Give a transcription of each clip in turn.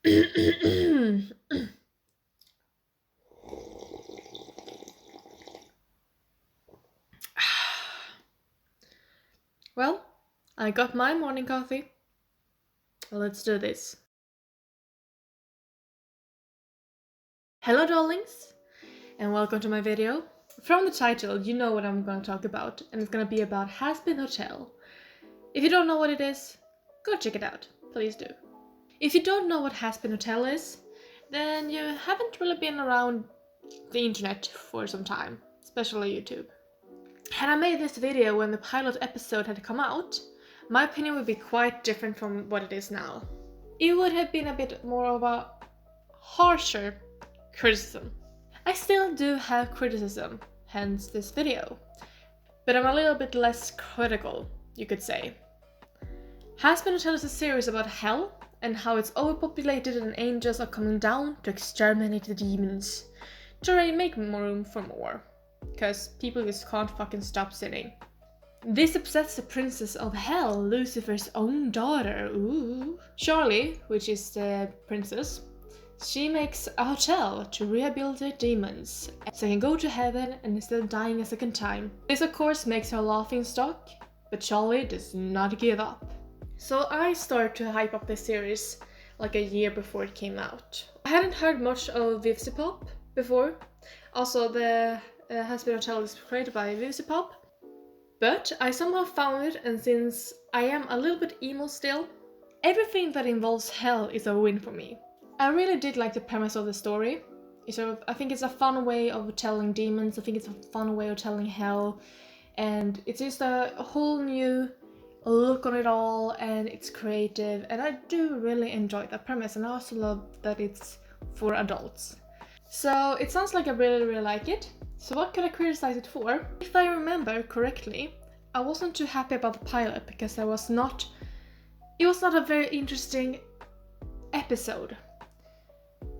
Well, I got my morning coffee. Let's do this. Hello, darlings, and welcome to my video. From the title, you know what I'm going to talk about, and it's going to be about Hazbin Hotel. If you don't know what it is, go check it out. Please do. If you don't know what Hazbin Hotel is, then you haven't really been around the internet for some time, especially YouTube. Had I made this video when the pilot episode had come out, my opinion would be quite different from what it is now. It would have been a bit more of a harsher criticism. I still do have criticism, hence this video, but I'm a little bit less critical, you could say. Hazbin Hotel is a series about hell and how it's overpopulated and angels are coming down to exterminate the demons, to really make more room for more, because people just can't fucking stop sinning. This upsets the princess of hell, Lucifer's own daughter. Ooh. Charlie, which is the princess, she makes a hotel to rehabilitate demons, so they can go to heaven and instead of dying a second time. This of course makes her a laughing stock, but Charlie does not give up. So I started to hype up this series like a year before it came out. I hadn't heard much of VivziePop before. Also, the Hazbin Hotel is created by VivziePop. But I somehow found it, and since I am a little bit emo still, everything that involves hell is a win for me. I really did like the premise of the story. I think it's a fun way of telling demons, I think it's a fun way of telling hell, and it's just a whole new look on it all, and it's creative, and I do really enjoy that premise, and I also love that it's for adults. So it sounds like I really like it. So what could I criticize it for? If I remember correctly, I wasn't too happy about the pilot because it was not a very interesting episode.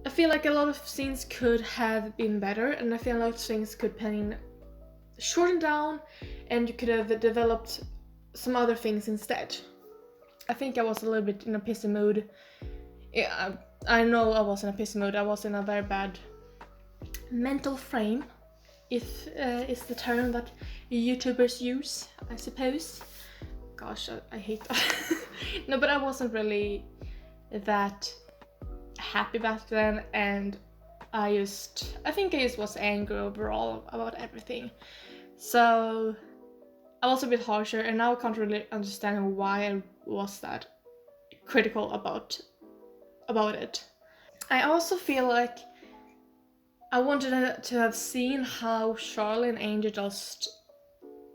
I feel like a lot of scenes could have been better, and I feel like things could have been shortened down and you could have developed some other things instead. I think I was a little bit in a pissy mood. Yeah, I know I was in a pissy mood. I was in a very bad mental frame, if is the term that YouTubers use, I suppose. Gosh, I hate that. No, but I wasn't really that happy back then, and I think I just was angry overall about everything. So I was a bit harsher, and now I can't really understand why I was that critical about it. I also feel like I wanted to have seen how Charlie and Angel just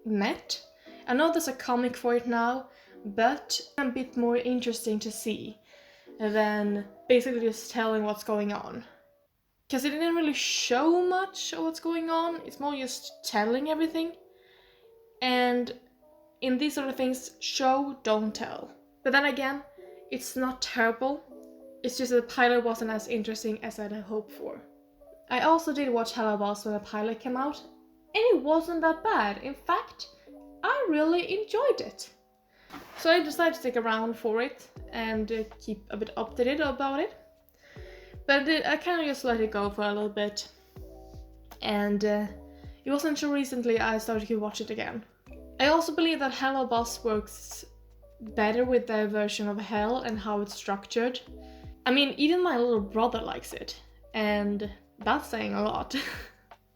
met. I know there's a comic for it now, but a bit more interesting to see than basically just telling what's going on. Because it didn't really show much of what's going on, it's more just telling everything. And in these sort of things, show, don't tell. But then again, it's not terrible, it's just that the pilot wasn't as interesting as I'd hoped for. I also did watch Hello Boss when the pilot came out, and it wasn't that bad. In fact, I really enjoyed it. So I decided to stick around for it and keep a bit updated about it. But I kind of just let it go for a little bit. And it wasn't until recently I started to watch it again. I also believe that Hello Boss works better with their version of Hell and how it's structured. I mean, even my little brother likes it, and that's saying a lot.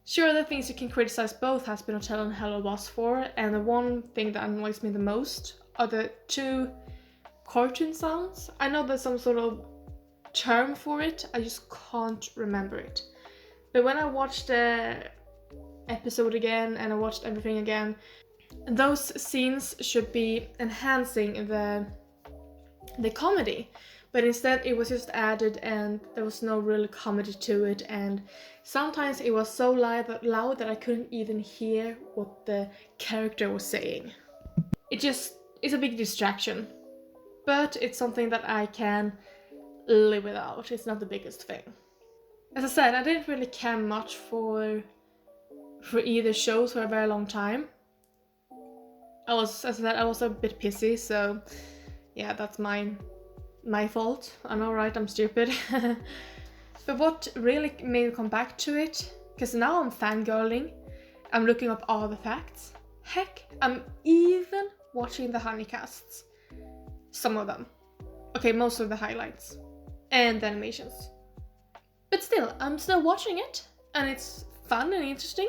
Sure, there are things you can criticize both Hazbin Hotel and Hello Boss for, and the one thing that annoys me the most are the two cartoon sounds. I know there's some sort of term for it, I just can't remember it. But when I watched the episode again and I watched everything again, those scenes should be enhancing the comedy. But instead it was just added and there was no real comedy to it, and sometimes it was so loud that I couldn't even hear what the character was saying. It's a big distraction. But it's something that I can live without, it's not the biggest thing. As I said, I didn't really care much for either shows for a very long time. As I said, I was a bit pissy, so yeah, that's mine. My fault. I know, right? I'm stupid. But what really made me come back to it, because now I'm fangirling, I'm looking up all the facts. Heck, I'm even watching the honeycasts. Some of them. Okay, most of the highlights. And the animations. But still, I'm still watching it, and it's fun and interesting.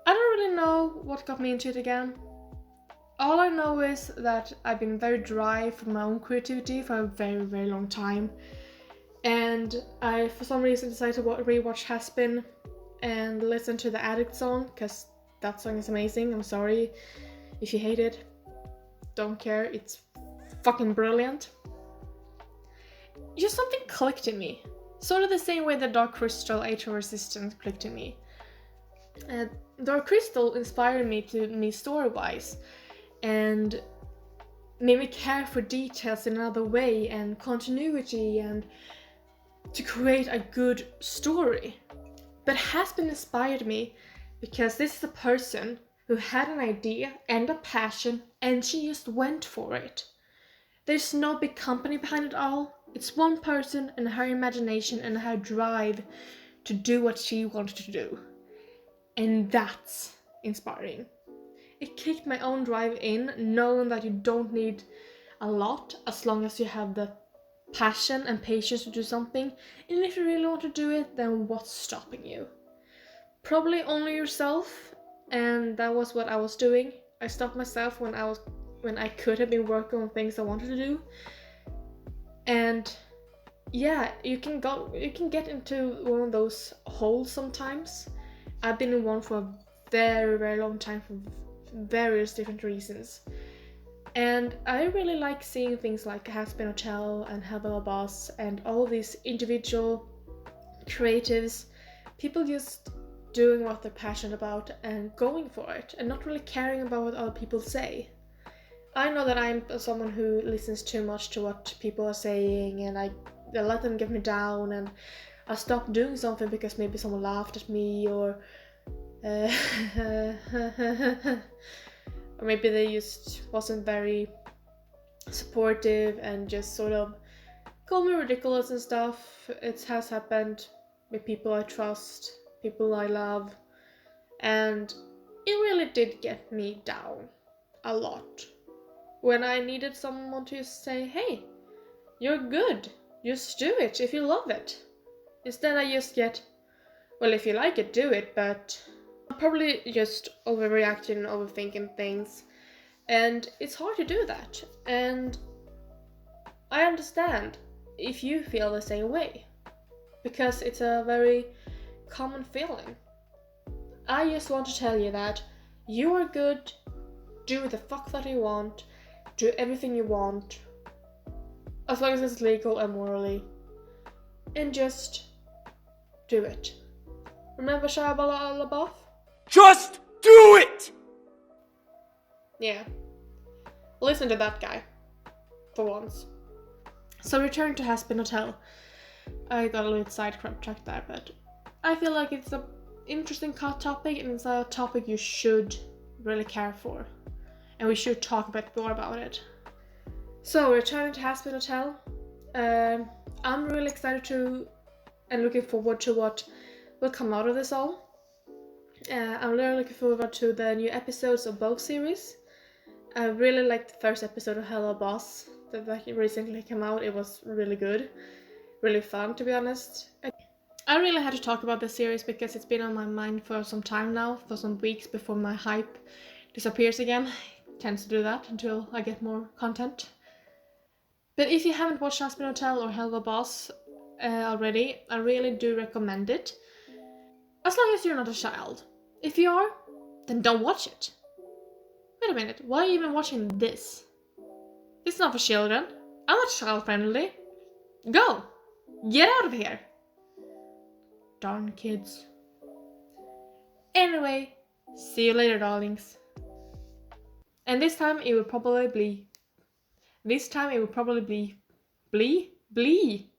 I don't really know what got me into it again. All I know is that I've been very dry for my own creativity for a very, very long time. And I, for some reason, decided to rewatch Hazbin and listen to the Addict song, because that song is amazing. I'm sorry if you hate it. Don't care, it's fucking brilliant. Just something clicked in me. Sort of the same way that Dark Crystal Age of Resistance clicked in me. Dark Crystal inspired me story-wise, and made me care for details in another way and continuity and to create a good story. But Hazbin inspired me because this is a person who had an idea and a passion and she just went for it. There's no big company behind it all. It's one person and her imagination and her drive to do what she wanted to do. And that's inspiring. It kicked my own drive in, knowing that you don't need a lot as long as you have the passion and patience to do something. And if you really want to do it, then what's stopping you? Probably only yourself, and that was what I was doing. I stopped myself when I could have been working on things I wanted to do. And yeah, you can get into one of those holes sometimes. I've been in one for a very, very long time for various different reasons. And I really like seeing things like Hazbin Hotel and Hello Boss and all these individual creatives, people just doing what they're passionate about and going for it and not really caring about what other people say. I know that I'm someone who listens too much to what people are saying, and I let them get me down, and I stop doing something because maybe someone laughed at me, or or maybe they just wasn't very supportive and just sort of called me ridiculous and stuff. It has happened with people I trust, people I love, and it really did get me down a lot. When I needed someone to say, hey, you're good, just do it if you love it. Instead I just get, well, if you like it, do it, but I'm probably just overreacting and overthinking things. And it's hard to do that. And I understand if you feel the same way, because it's a very common feeling. I just want to tell you that you are good, do the fuck that you want, do everything you want, as long as it's legal and morally, and just do it. Remember Shia LaBeouf? Just do it! Yeah. Listen to that guy. For once. So returning to Hazbin Hotel. I got a little sidetracked there, but I feel like it's an interesting topic, and it's a topic you should really care for. And we should talk a bit more about it. So returning to Hazbin Hotel. I'm really excited to and looking forward to what will come out of this all. I'm really looking forward to the new episodes of both series. I really liked the first episode of Hello Boss that recently came out. It was really good, really fun, to be honest. I really had to talk about this series because it's been on my mind for some time now, for some weeks before my hype disappears again. It tends to do that until I get more content. But if you haven't watched Hazbin Hotel or Hello Boss already, I really do recommend it. As long as you're not a child. If you are, then don't watch it. Wait a minute, why are you even watching this? It's not for children. I'm not child friendly. Go! Get out of here! Darn kids. Anyway, see you later, darlings. And this time it will probably be... Blee?